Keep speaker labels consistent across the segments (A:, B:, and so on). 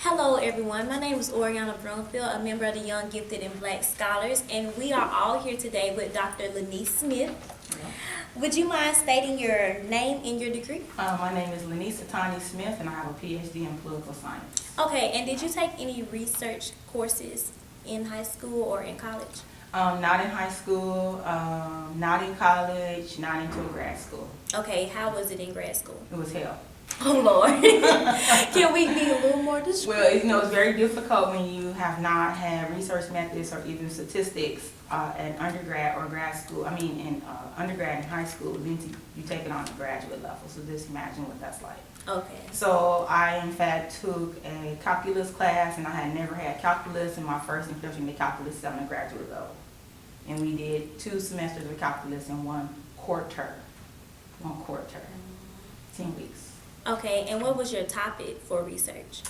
A: Hello everyone, my name is Oriana Brumfield, a member of the Young Gifted and Black Scholars, and we are all here today with Dr. Leniece Smith. Would you mind stating your name and your degree?
B: My name is Leniece Smith, and I have a PhD in political science.
A: Okay, and did you take any research courses in high school or in college?
B: Not in high school, not in college, not until grad school.
A: Okay, how was it in grad school?
B: It was hell.
A: Oh Lord. Can we be a little more descriptive?
B: Well, it's very difficult when you have not had research methods or even statistics at undergrad or grad school. I mean, in undergrad and high school, then you take it on the graduate level. So just imagine what that's like.
A: Okay.
B: So I, in fact, took a calculus class, and I had never had calculus in my first introduction to calculus 7 graduate level. And we did 2 semesters of calculus in one quarter, 10 weeks.
A: Okay, and what was your topic for research?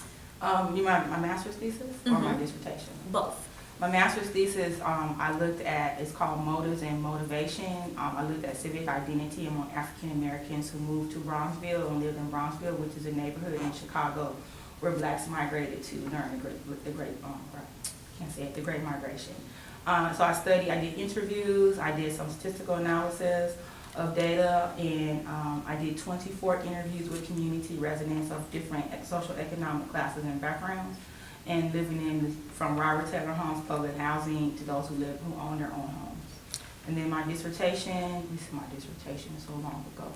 B: You mean my master's thesis or my dissertation?
A: Both.
B: My master's thesis, I looked at, it's called Motives and Motivation. I looked at civic identity among African Americans who moved to Bronxville and lived in Bronxville, which is a neighborhood in Chicago where blacks migrated to during the Great Migration. So I did interviews, I did some statistical analysis of data, and I did 24 interviews with community residents of different social economic classes and backgrounds, and living from Robert Taylor Homes public housing to those who own their own homes. And then my dissertation, this is my dissertation so long ago.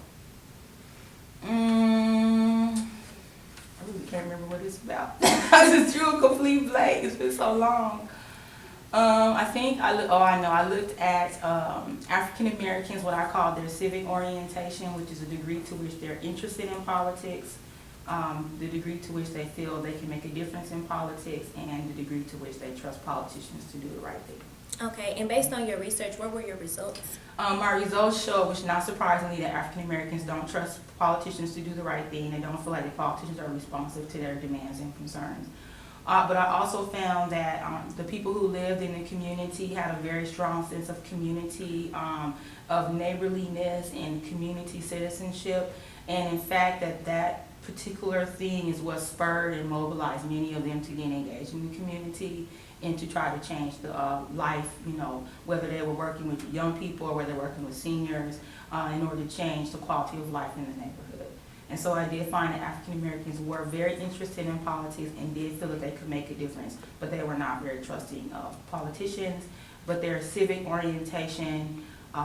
B: I really can't remember what it's about. I just drew a complete blank. It's been so long. I looked at African Americans, what I call their civic orientation, which is a degree to which they're interested in politics, the degree to which they feel they can make a difference in politics, and the degree to which they trust politicians to do the right thing.
A: Okay, and based on your research, what were your results?
B: My results show, which not surprisingly, that African Americans don't trust politicians to do the right thing. They don't feel like the politicians are responsive to their demands and concerns. But I also found that the people who lived in the community had a very strong sense of community, of neighborliness and community citizenship. And in fact, that particular thing is what spurred and mobilized many of them to get engaged in the community and to try to change the life, whether they were working with young people or whether they're working with seniors, in order to change the quality of life in the neighborhood. And so I did find that African Americans were very interested in politics and did feel that they could make a difference, but they were not very trusting of politicians. But their civic orientation,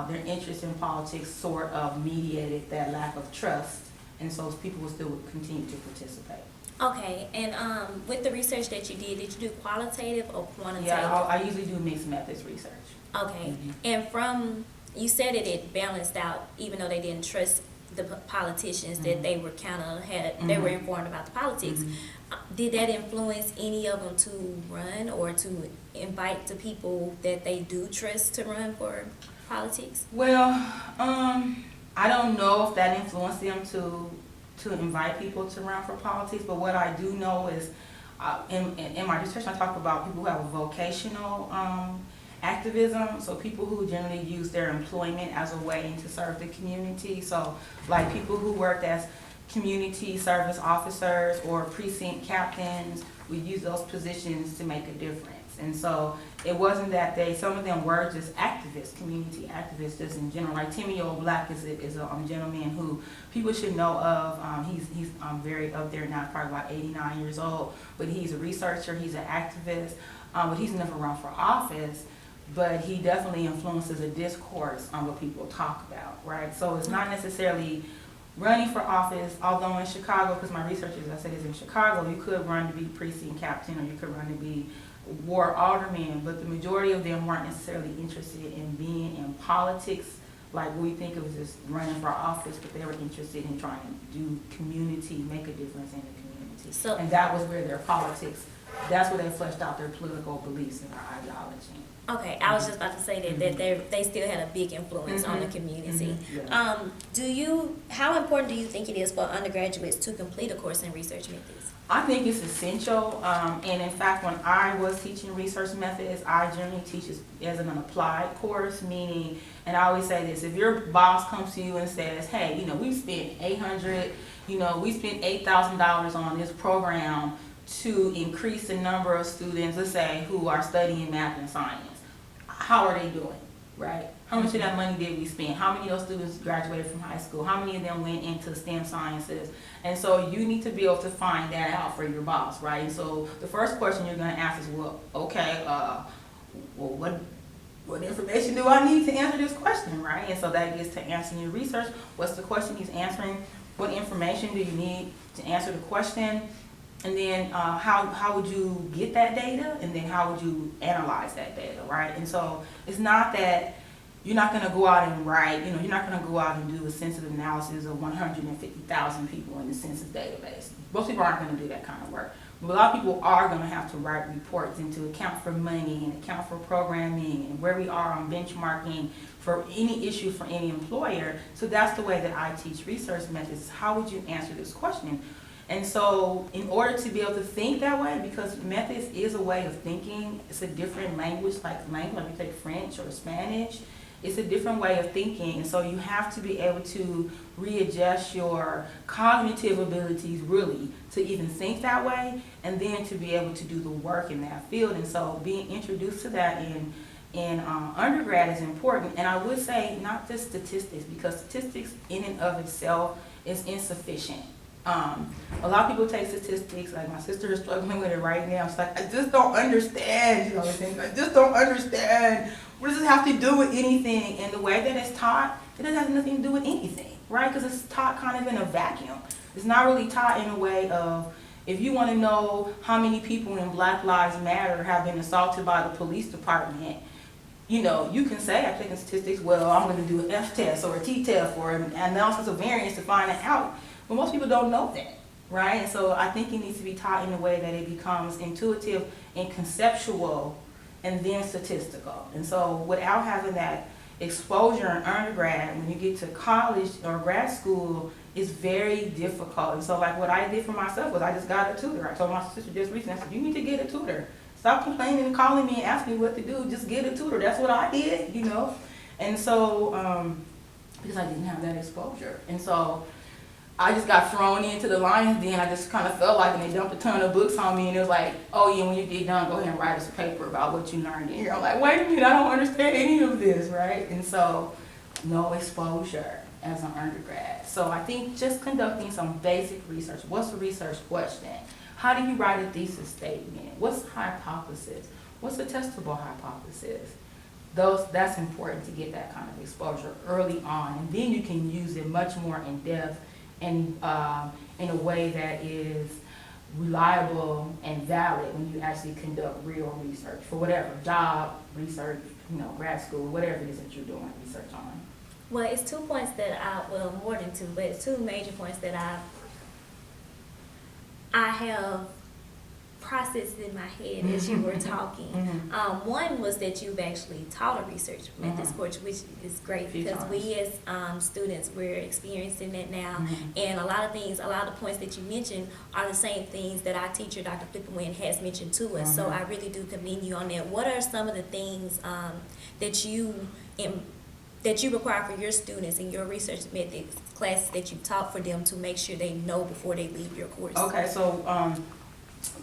B: their interest in politics sort of mediated that lack of trust, and so people would still continue to participate.
A: Okay, and with the research that you did you do qualitative or quantitative?
B: Yeah, I usually do mixed methods research.
A: Okay, and you said it balanced out, even though they didn't trust the politicians, that they were they were informed about the politics. Did that influence any of them to run or to invite the people that they do trust to run for politics?
B: Well, I don't know if that influenced them to invite people to run for politics, but what I do know is in my discussion I talk about people who have a vocational activism, so people who generally use their employment as a way to serve the community. So like people who worked as community service officers or precinct captains, we use those positions to make a difference. And so it wasn't that some of them were just activists, community activists just in general. Like Timmy Old Black is a gentleman who people should know of. He's very up there now, probably about 89 years old, but he's a researcher, he's an activist, but he's never run for office. But he definitely influences a discourse on what people talk about, right? So it's not necessarily running for office, although in Chicago, because my research, as I said, is in Chicago, you could run to be precinct captain or you could run to be ward alderman, but the majority of them weren't necessarily interested in being in politics like we think of as just running for office, but they were interested in trying to do community, make a difference in the community. And that was where their politics, that's where they fleshed out their political beliefs and their ideology.
A: Okay, I was just about to say that they still had a big influence on the community.
B: Yeah.
A: How important do you think it is for undergraduates to complete a course in research methods?
B: I think it's essential, and in fact, when I was teaching research methods, I generally teach as an applied course, meaning, and I always say this, if your boss comes to you and says, hey, we spent $800, we spent $8,000 on this program to increase the number of students, let's say, who are studying math and science. How are they doing, right? How much of that money did we spend? How many of those students graduated from high school? How many of them went into STEM sciences? And so you need to be able to find that out for your boss, right? And so the first question you're going to ask is, well, okay, what information do I need to answer this question, right? And so that gets to answering your research. What's the question he's answering? What information do you need to answer the question? And then how would you get that data? And then how would you analyze that data, right? And so it's not that you're not going to go out and write, you're not going to go out and do a census analysis of 150,000 people in the census database. Most people aren't going to do that kind of work. But a lot of people are going to have to write reports and to account for money and account for programming and where we are on benchmarking for any issue for any employer. So that's the way that I teach research methods. How would you answer this question? And so in order to be able to think that way, because methods is a way of thinking, it's a different language, like you take French or Spanish, it's a different way of thinking. And so you have to be able to readjust your cognitive abilities really to even think that way, and then to be able to do the work in that field. And so being introduced to that in undergrad is important. And I would say not just statistics, because statistics in and of itself is insufficient. A lot of people take statistics, like my sister is struggling with it right now. She's like, I just don't understand, I just don't understand. What does this have to do with anything? And the way that it's taught, it doesn't have nothing to do with anything, right? Because it's taught kind of in a vacuum. It's not really taught in a way of, if you want to know how many people in Black Lives Matter have been assaulted by the police department, you can say, I've taken statistics, well, I'm going to do an F test or a T test or an analysis of variance to find it out. But most people don't know that, right? And so I think it needs to be taught in a way that it becomes intuitive and conceptual and then statistical. And so without having that exposure in undergrad, when you get to college or grad school, it's very difficult. And so like what I did for myself was I just got a tutor. I told my sister just recently, I said, you need to get a tutor. Stop complaining and calling me and asking me what to do. Just get a tutor. That's what I did, And so, because I didn't have that exposure. And so I just got thrown into the lion's den. I just kind of felt like, and they dumped a ton of books on me, and it was like, oh yeah, when you get done, go ahead and write us a paper about what you learned in here. I'm like, wait a minute, I don't understand any of this, right? And so, no exposure as an undergrad. So I think just conducting some basic research. What's a research question? How do you write a thesis statement? What's a hypothesis? What's a testable hypothesis? That's important to get that kind of exposure early on, and then you can use it much more in depth and in a way that is reliable and valid when you actually conduct real research for whatever job, research, grad school, whatever it is that you're doing research on.
A: Well, it's 2 points that more than two, but it's 2 major points that I have processed in my head as you were talking. One was that you've actually taught a research methods course, which is great because we as students, we're experiencing that now. And a lot of the points that you mentioned are the same things that our teacher, Dr. Flipperwin, has mentioned to us. So I really do commend you on that. What are some of the things that you require for your students in your research methods classes that you taught for them to make sure they know before they leave your course?
B: Okay, so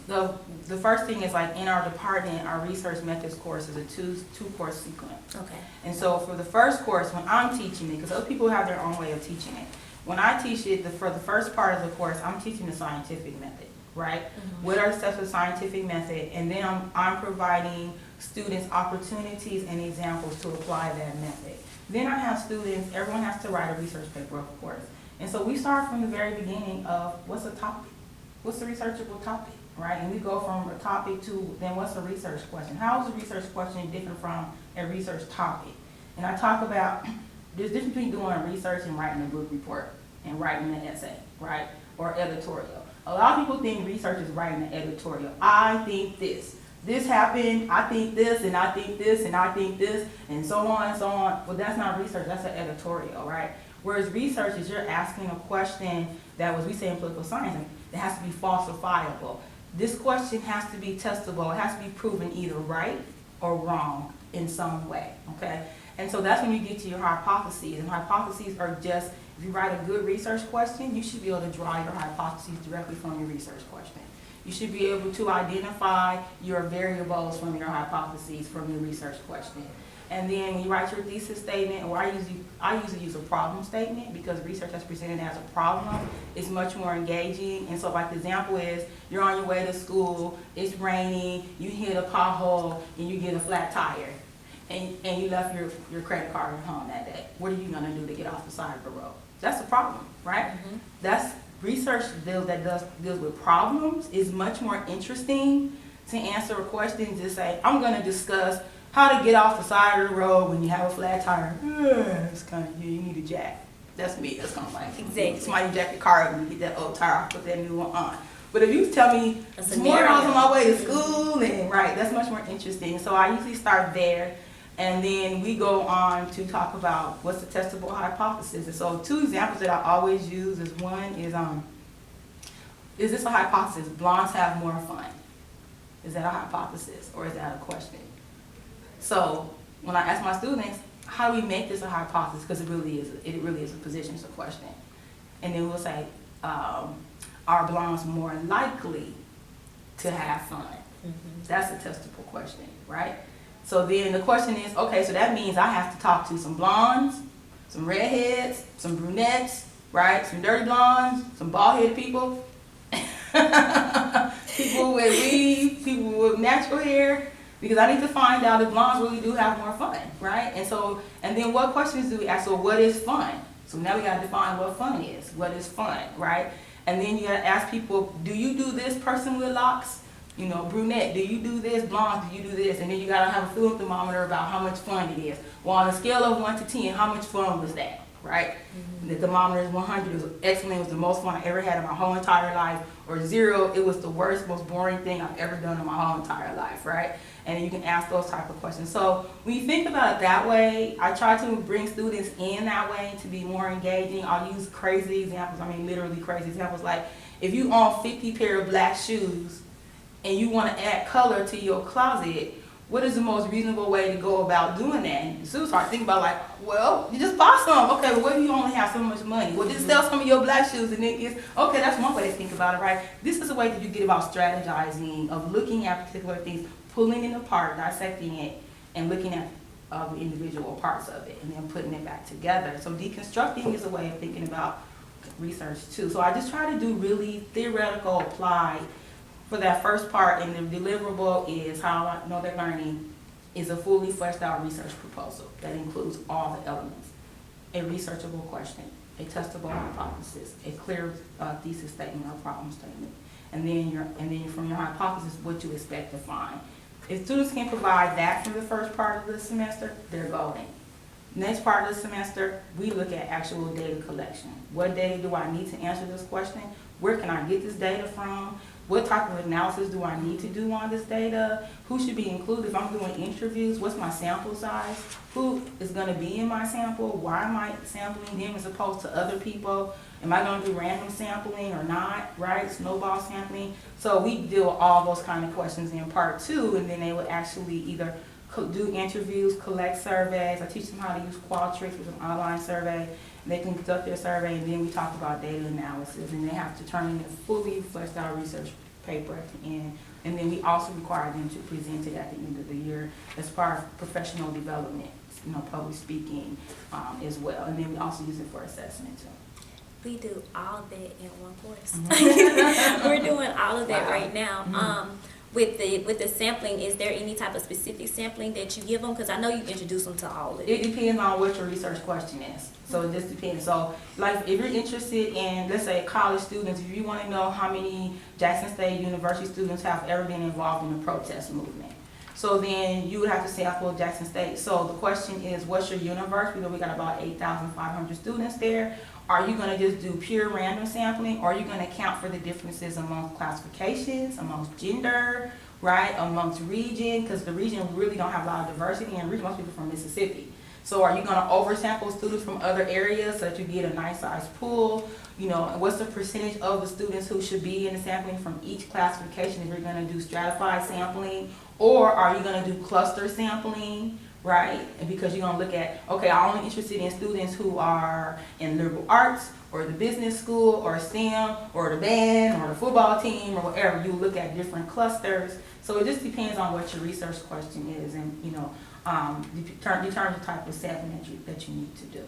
B: the first thing is, like, in our department, our research methods course is a two course sequence.
A: Okay.
B: And so for the first course, when I'm teaching it, because other people have their own way of teaching it, when I teach it, for the first part of the course, I'm teaching the scientific method, right? What are the steps of the scientific method? And then I'm providing students opportunities and examples to apply that method. Then I have students, everyone has to write a research paper, of course. And so we start from the very beginning of what's a topic? What's the researchable topic, right? And we go from a topic to then what's a research question? How is a research question different from a research topic? And I talk about there's difference between doing research and writing a book report and writing an essay, right? Or editorial. A lot of people think research is writing an editorial. I think this. This happened, I think this, and I think this, and I think this, and so on and so on. Well, that's not research, that's an editorial, right? Whereas research is you're asking a question that was, we say in political science, that has to be falsifiable. This question has to be testable. It has to be proven either right or wrong in some way, okay? And so that's when you get to your hypotheses. And hypotheses are just, if you write a good research question, you should be able to draw your hypotheses directly from your research question. You should be able to identify your variables from your hypotheses from your research question. And then when you write your thesis statement, or I usually use a problem statement, because research that's presented as a problem is much more engaging. And so like the example is, you're on your way to school, it's raining, you hit a pothole, and you get a flat tire. And you left your credit card at home that day. What are you gonna do to get off the side of the road? That's a problem, right? That's research deals with problems is much more interesting to answer a question to say, I'm gonna discuss how to get off the side of the road when you have a flat tire. It's kind of, you need a jack. That's me. That's kind of like,
A: exactly.
B: Somebody jack your car and you get that old tire off, put that new one on. But if you tell me tomorrow I was on my way to school, then right, that's much more interesting. So I usually start there, and then we go on to talk about what's the testable hypothesis. And so two examples that I always use is one is this a hypothesis? Blondes have more fun. Is that a hypothesis or is that a question? So when I ask my students, how do we make this a hypothesis? Because it really is a position, it's a question. And then we'll say, are blondes more likely to have fun? That's a testable question, right? So then the question is, okay, so that means I have to talk to some blondes, some redheads, some brunettes, right? Some dirty blondes, some bald-headed people, people with weave, people with natural hair, because I need to find out if blondes really do have more fun, right? And then what questions do we ask? So what is fun? So now we gotta define what fun is. What is fun, right? And then you gotta ask people, do you do this, person with locks? You know, brunette, do you do this? Blondes, do you do this? And then you gotta have a fluid thermometer about how much fun it is. Well, on a scale of 1 to 10, how much fun was that, right? The thermometer is 100, it was excellent, it was the most fun I ever had in my whole entire life. Or 0, it was the worst, most boring thing I've ever done in my whole entire life, right? And then you can ask those type of questions. So when you think about it that way, I try to bring students in that way to be more engaging. I'll use crazy examples, I mean literally crazy examples, like if you own 50 pair of black shoes and you want to add color to your closet, what is the most reasonable way to go about doing that? And students start thinking about like, well, you just buy some. Okay, well, what if you only have so much money? Well, just sell some of your black shoes and then okay, that's one way to think about it, right? This is a way that you get about strategizing, of looking at particular things, pulling it apart, dissecting it, and looking at the individual parts of it, and then putting it back together. So deconstructing is a way of thinking about research too. So I just try to do really theoretical, applied for that first part, and the deliverable is how I know they're learning is a fully fleshed out research proposal that includes all the elements. A researchable question, a testable hypothesis, a clear thesis statement or problem statement, and then from your hypothesis, what you expect to find. If students can provide that for the first part of the semester, they're golden. Next part of the semester, we look at actual data collection. What data do I need to answer this question? Where can I get this data from? What type of analysis do I need to do on this data? Who should be included if I'm doing interviews? What's my sample size? Who is going to be in my sample? Why am I sampling them as opposed to other people? Am I going to do random sampling or not, right? Snowball sampling. So we deal with all those kind of questions in part 2, and then they would actually either do interviews, collect surveys. I teach them how to use Qualtrics, which is an online survey. They can conduct their survey, and then we talk about data analysis, and they have to turn in a fully fleshed out research paper at the end. And then we also require them to present it at the end of the year as part of professional development, you know, public speaking as well. And then we also use it for assessment too.
A: We do all that in one course. We're doing all of that right now. With the sampling, is there any type of specific sampling that you give them? Because I know you introduce them to all of it.
B: It depends on what your research question is. So it just depends. So like if you're interested in, let's say, college students, if you want to know how many Jackson State University students have ever been involved in the protest movement, so then you would have to sample Jackson State. So the question is, what's your universe? We know we got about 8,500 students there. Are you going to just do pure random sampling, or are you going to account for the differences amongst classifications, amongst gender, right, amongst region? Because the region really don't have a lot of diversity, and region most people from Mississippi. So are you going to oversample students from other areas so that you get a nice size pool? You know, what's the percentage of the students who should be in the sampling from each classification if you're going to do stratified sampling? Or are you going to do cluster sampling, right? And because you're gonna look at, okay, I'm only interested in students who are in liberal arts or the business school or STEM or the band or the football team or whatever. You look at different clusters. So it just depends on what your research question is, and determine the type of setting that you need to do,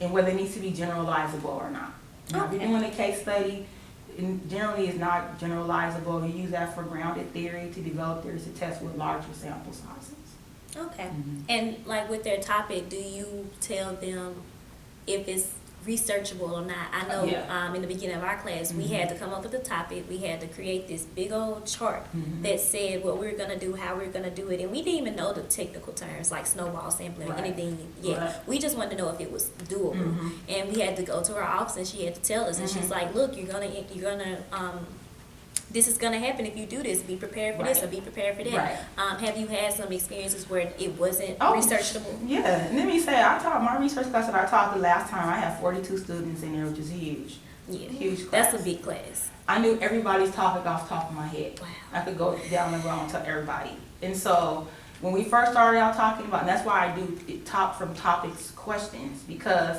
B: and whether it needs to be generalizable or not. Now, if you're doing a case study, generally it's not generalizable. You use that for grounded theory to develop theories to test with larger sample sizes.
A: Okay. And like with their topic, do you tell them if it's researchable or not? I know in the beginning of our class, we had to come up with a topic. We had to create this big old chart that said what we're going to do, how we're going to do it. And we didn't even know the technical terms like snowball sampling or anything yet. Right. We just wanted to know if it was doable. And we had to go to our office and she had to tell us. And she's like, look, you're going to this is going to happen if you do this. Be prepared for this or be prepared for that. Right. Have you had some experiences where it wasn't researchable?
B: Yeah. Let me say, I taught my research class that I taught the last time. I had 42 students in there, which is huge.
A: Yeah.
B: Huge class.
A: That's a big class.
B: I knew everybody's topic off the top of my head.
A: Wow.
B: I could go down the road and tell everybody. And so when we first started out talking about, and that's why I do top from topics questions, because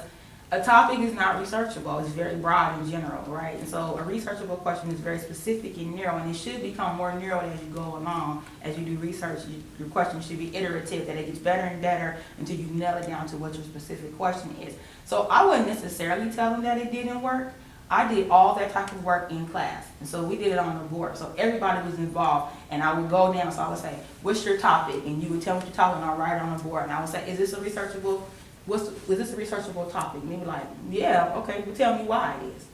B: a topic is not researchable. It's very broad in general, right? And so a researchable question is very specific and narrow, and it should become more narrow as you go along. As you do research, your question should be iterative, that it gets better and better until you nail it down to what your specific question is. So I wouldn't necessarily tell them that it didn't work. I did all that type of work in class, and so we did it on the board. So everybody was involved, and I would go down, so I would say, what's your topic? And you would tell me what you're talking, and I'll write it on the board, and I would say, is this a researchable was this a researchable topic? And they were like, yeah, okay, well tell me why it is.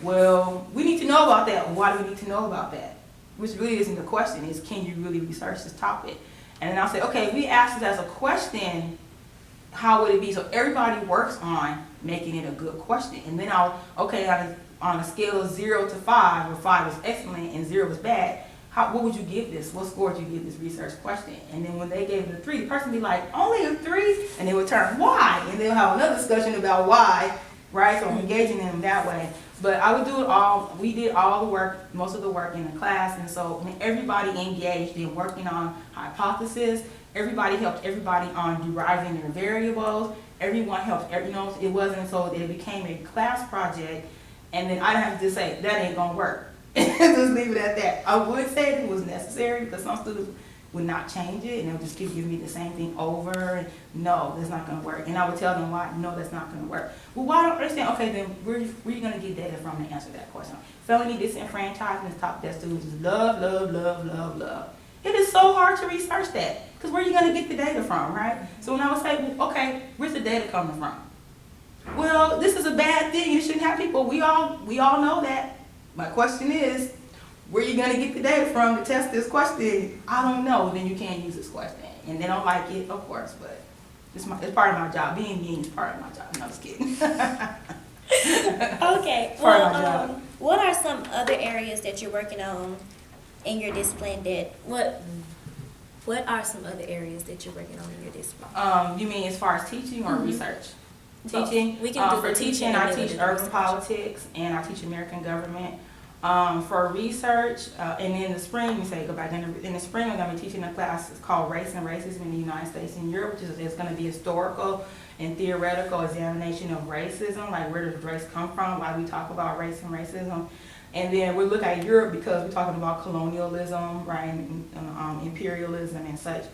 B: Well, we need to know about that. Why do we need to know about that? Which really isn't the question, is can you really research this topic? And then I'll say, okay, we asked it as a question, how would it be? So everybody works on making it a good question. And then on a scale of 0 to 5, where 5 is excellent and 0 is bad, what would you give this? What score would you give this research question? And then when they gave it a 3, the person would be like, only a 3? And they would turn, why? And they'll have another discussion about why, right? So I'm engaging them that way. But I would do it all, we did all the work, most of the work in the class. And so when everybody engaged in working on hypothesis, everybody helped everybody on deriving their variables. Everyone helped, it wasn't so it became a class project. And then I didn't have to just say, that ain't gonna work. Just leave it at that. I would say it was necessary because some students would not change it and they would just keep giving me the same thing over and no, that's not going to work. And I would tell them why, no, that's not going to work. Well, why don't I understand? Okay, then where are you going to get data from to answer that question? Felony disenfranchisement is top that students love, love, love, love, love. It is so hard to research that because where are you going to get the data from, right? So when I would say, well, okay, where's the data coming from? Well, this is a bad thing. You shouldn't have people. We all know that. My question is, where are you going to get the data from to test this question? I don't know. Then you can't use this question. And they don't like it, of course, but it's part of my job. Being mean is part of my job. No, I'm just kidding.
A: Okay. Well, what are some other areas that you're working on in your discipline what are some other areas that you're working on in your discipline? You
B: mean as far as teaching or research? Teaching.
A: We can do
B: for teaching, I teach urban politics and I teach American government. For research, and in the spring, in the spring, I'm going to be teaching a class called Race and Racism in the United States and Europe, which is going to be historical and theoretical examination of racism, like where does race come from, why we talk about race and racism. And then we look at Europe because we're talking about colonialism, right, and imperialism and such.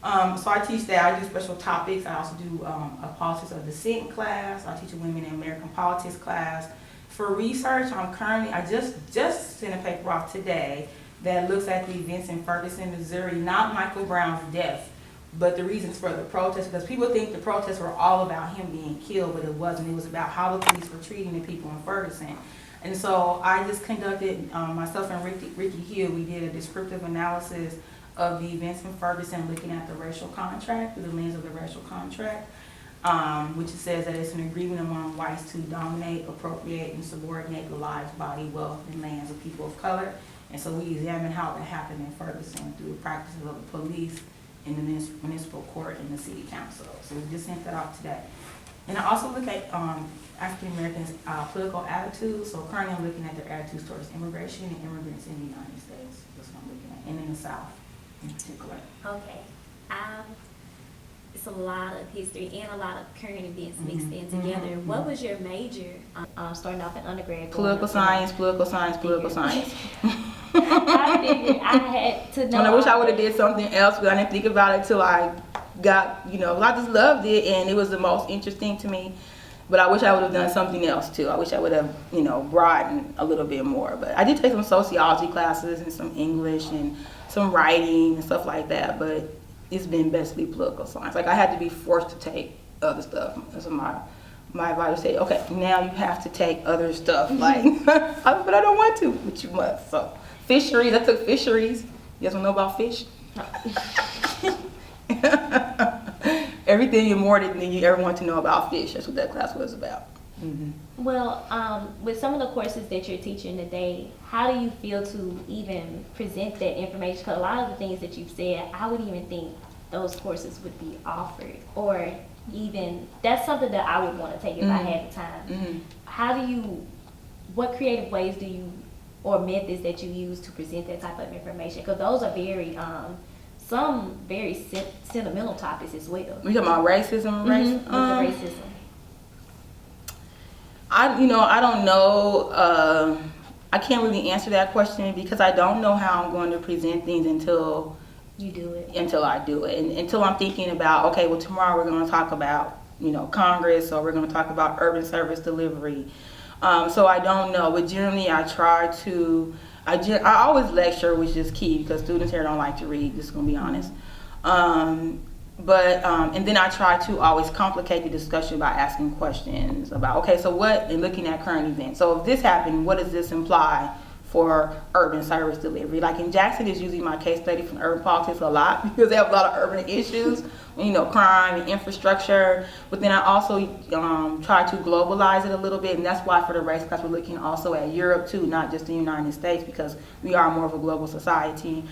B: So I teach that. I do special topics. I also do a politics of dissent class. I teach a women in American politics class. For research, I just sent a paper off today that looks at the events in Ferguson, Missouri, not Michael Brown's death, but the reasons for the protests, because people think the protests were all about him being killed, but it wasn't. It was about how the police were treating the people in Ferguson. And so I just conducted, myself and Ricky Hill, we did a descriptive analysis of the events in Ferguson, looking at the racial contract, through the lens of the racial contract, which says that it's an agreement among whites to dominate, appropriate, and subordinate the lives, body, wealth, and lands of people of color. And so we examine how that happened in Ferguson through the practices of the police, in the municipal court, and the city council. So we just sent that off today. And I also look at African Americans' political attitudes. So currently I'm looking at their attitudes towards immigration and immigrants in the United States. That's what I'm looking at, and in the South in particular.
A: Okay. It's a lot of history and a lot of current events mixed in together. What was your major? Starting off in undergrad.
B: Political science.
A: I figured I had to know.
B: And I wish I would have did something else, but I didn't think about it till I got, I just loved it, and it was the most interesting to me. But I wish I would have done something else too. I wish I would have, broadened a little bit more. But I did take some sociology classes and some English and some writing and stuff like that. But it's been basically political science. Like, I had to be forced to take other stuff. So my advisor said, okay, now you have to take other stuff. Like, but I don't want to, but you must. So fisheries, I took fisheries. You guys want to know about fish? Everything and more than you ever want to know about fish. That's what that class was about.
A: Well, with some of the courses that you're teaching today, how do you feel to even present that information? Because a lot of the things that you've said, I wouldn't even think those courses would be offered, or even that's something that I would want to take if I had the time. What creative ways do you, or methods that you use to present that type of information? Because those are very some very sentimental topics as well.
B: We talking about racism,
A: With the racism.
B: I don't know. I can't really answer that question because I don't know how I'm going to present things until
A: you do it.
B: Until I do it, and until I'm thinking about, okay, well, tomorrow we're going to talk about Congress, or we're going to talk about urban service delivery. So I don't know, but generally I try to. I always lecture, which is key because students here don't like to read, just gonna be honest. And then I try to always complicate the discussion by asking questions about, okay, so what, and looking at current events. So if this happened, what does this imply for urban service delivery? Like in Jackson is usually my case study from urban politics a lot because they have a lot of urban issues, crime and infrastructure. But then I also try to globalize it a little bit, and that's why for the race class we're looking also at Europe too, not just the United States, because we are more of a global society.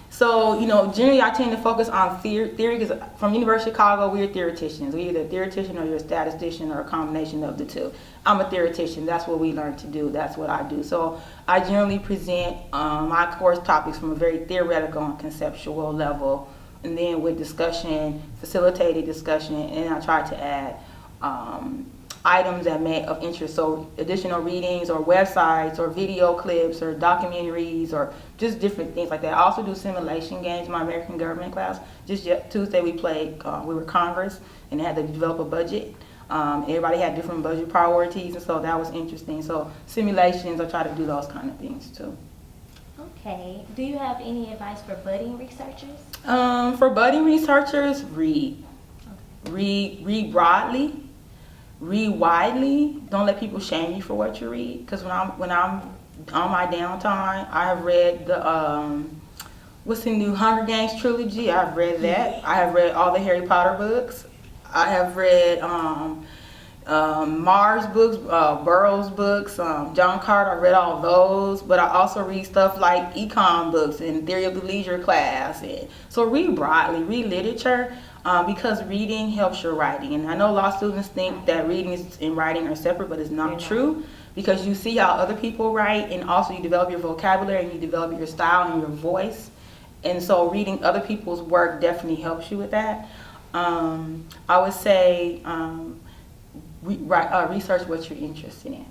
B: So generally I tend to focus on theory because from University of Chicago we're theoreticians. We're either a theoretician or you're a statistician or a combination of the two. I'm a theoretician. That's what we learn to do. That's what I do. So I generally present my course topics from a very theoretical and conceptual level, and then with discussion, facilitated discussion, and I try to add items that may of interest, so additional readings or websites or video clips or documentaries or just different things like that. I also do simulation games in my American government class. Just Tuesday we played, we were Congress, and they had to develop a budget. Everybody had different budget priorities, and so that was interesting. So simulations, I try to do those kind of things too.
A: Okay. Do you have any advice for budding researchers?
B: For budding researchers, read. Read broadly. Read widely. Don't let people shame you for what you read. Because when I'm on my downtime, I have read the what's the new Hunger Games trilogy. I've read that. I have read all the Harry Potter books. I have read Mars books, Burroughs books, John Carter. I read all those, but I also read stuff like econ books and theory of the leisure class. And so read broadly, read literature, because reading helps your writing. And I know a lot of students think that reading and writing are separate, but it's not true, because you see how other people write, and also you develop your vocabulary and you develop your style and your voice. And so reading other people's work definitely helps you with that. I would say research what you're interested in.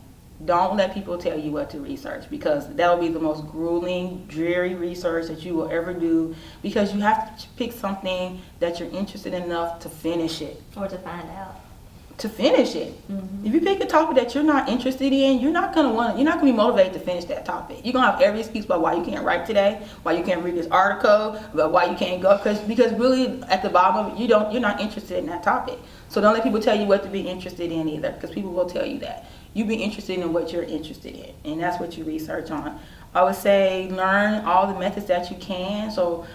B: Don't let people tell you what to research, because that'll be the most grueling, dreary research that you will ever do, because you have to pick something that you're interested in enough to finish it.
A: Or to find out.
B: To finish it. If you pick a topic that you're not interested in, you're not gonna be motivated to finish that topic. You're gonna have every excuse about why you can't write today, why you can't read this article, about why you can't go, because really at the bottom of it, you're not interested in that topic. So don't let people tell you what to be interested in either, because people will tell you that. You be interested in what you're interested in, and that's what you research on. I would say learn all the methods that you can. So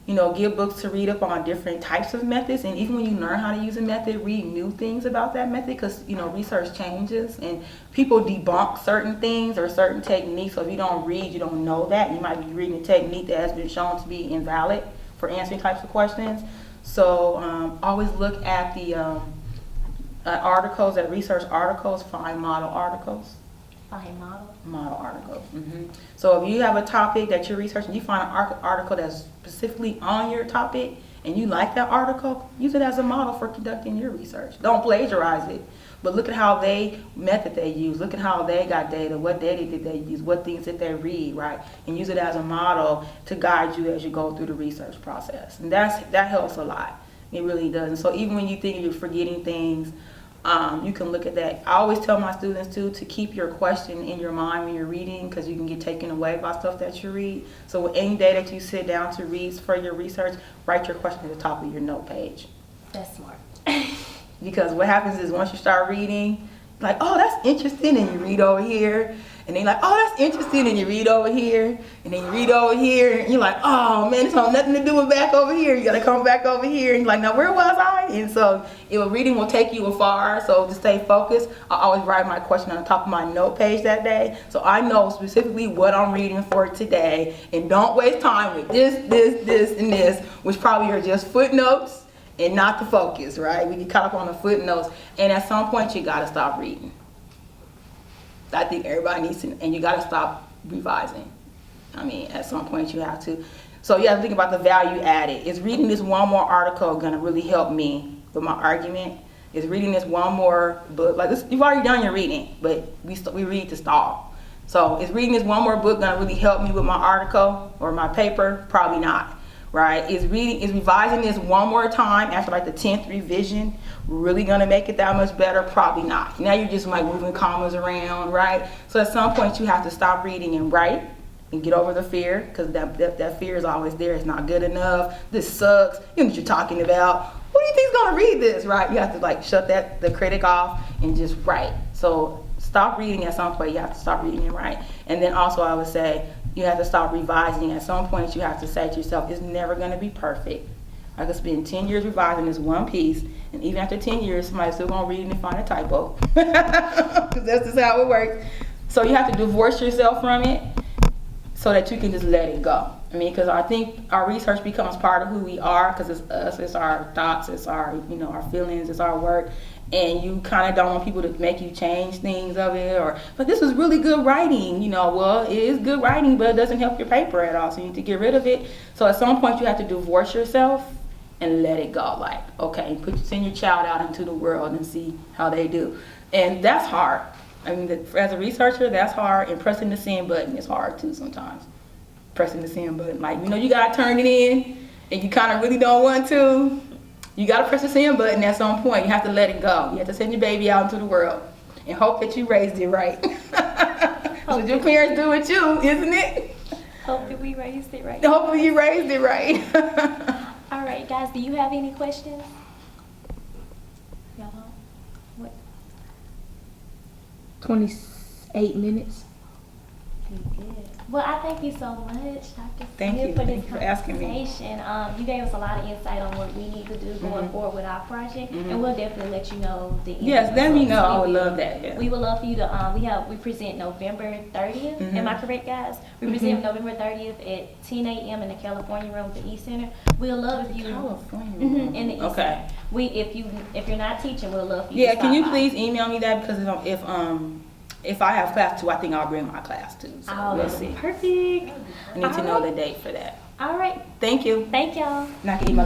B: get books to read up on different types of methods, and even when you learn how to use a method, read new things about that method, because research changes and people debunk certain things or certain techniques. So if you don't read, you don't know that. You might be reading a technique that has been shown to be invalid for answering types of questions. So always look at the articles, at research articles, find model articles.
A: Find
B: Model articles. So if you have a topic that you're researching, you find an article that's specifically on your topic, and you like that article, use it as a model for conducting your research. Don't plagiarize it, but look at how method they use. Look at how they got data, what data did they use, what things did they read, right? And use it as a model to guide you as you go through the research process. And that helps a lot. It really does. And so even when you think you're forgetting things, you can look at that. I always tell my students too to keep your question in your mind when you're reading, because you can get taken away by stuff that you read. So with any day that you sit down to read for your research, write your question at the top of your note page.
A: That's smart.
B: Because what happens is once you start reading, like, oh, that's interesting, and you read over here, and then you're like, oh, that's interesting, and you read over here, and then you read over here, and you're like, oh man, it's nothing to do with back over here. You gotta come back over here, and you're like, now where was I? And so reading will take you afar. So to stay focused, I always write my question on the top of my note page that day, so I know specifically what I'm reading for today, and don't waste time with this, and this, which probably are just footnotes and not the focus, right? We get caught up on the footnotes, and at some point you gotta stop reading. I think everybody needs to, and you gotta stop revising. I mean, at some point you have to. So you have to think about the value added. Is reading this one more article gonna really help me with my argument? Is reading this one more book, like this, you've already done your reading, but we read to stall. So is reading this one more book gonna really help me with my article or my paper? Probably not. Right? Is revising this one more time after like the 10th revision really gonna make it that much better? Probably not. Now you're just like moving commas around, right? So at some point you have to stop reading and write and get over the fear, because that fear is always there. It's not good enough. This sucks. You know what you're talking about. Who do you think's gonna read this, right? You have to like shut the critic off and just write. So stop reading at some point. You have to stop reading and write. And then also I would say, you have to stop revising. At some point, you have to say to yourself, it's never going to be perfect. I could spend 10 years revising this one piece, and even after 10 years, somebody's still going to read it and find a typo. Because that's just how it works. So you have to divorce yourself from it so that you can just let it go. I mean, because I think our research becomes part of who we are, because it's us, it's our thoughts, it's our, our feelings, it's our work. And you kind of don't want people to make you change things of it, but this is really good writing, well, it is good writing, but it doesn't help your paper at all, so you need to get rid of it. So at some point you have to divorce yourself and let it go, like, okay, send your child out into the world and see how they do. And that's hard. I mean, as a researcher, that's hard, and pressing the send button is hard too sometimes. Pressing the send button, like, you gotta turn it in, and you kind of really don't want to. You gotta press the send button at some point. You have to let it go. You have to send your baby out into the world and hope that you raised it right. That's what your parents do with you, isn't it?
A: Hopefully we raised it right.
B: Hopefully you raised it right.
A: All right, guys, do you have any questions? Y'all? What?
C: 28 minutes.
A: Good. Well, I thank you so much, Dr.
B: Thank you.
A: Smith, for this
B: Thank you for asking me.
A: conversation. You gave us a lot of insight on what we need to do going forward with our project, and we'll definitely let you know the end.
B: Yes, let me know. I would love that. Yeah.
A: We would love for you to. We present November 30th. Am I correct, guys? We present November 30th at 10 a.m. in the California room at the East Center. We'll love if you.
B: California.
A: In the East
B: Okay.
A: Center. If you're not teaching, we'll love for you.
B: Yeah,
A: to
B: can you
A: stop by.
B: please email me that, because if I have class too, I think I'll bring my class too. So we'll see.
A: Perfect.
B: I need to know the date for that.
A: All right.
B: Thank you.
A: Thank y'all.
B: And I can email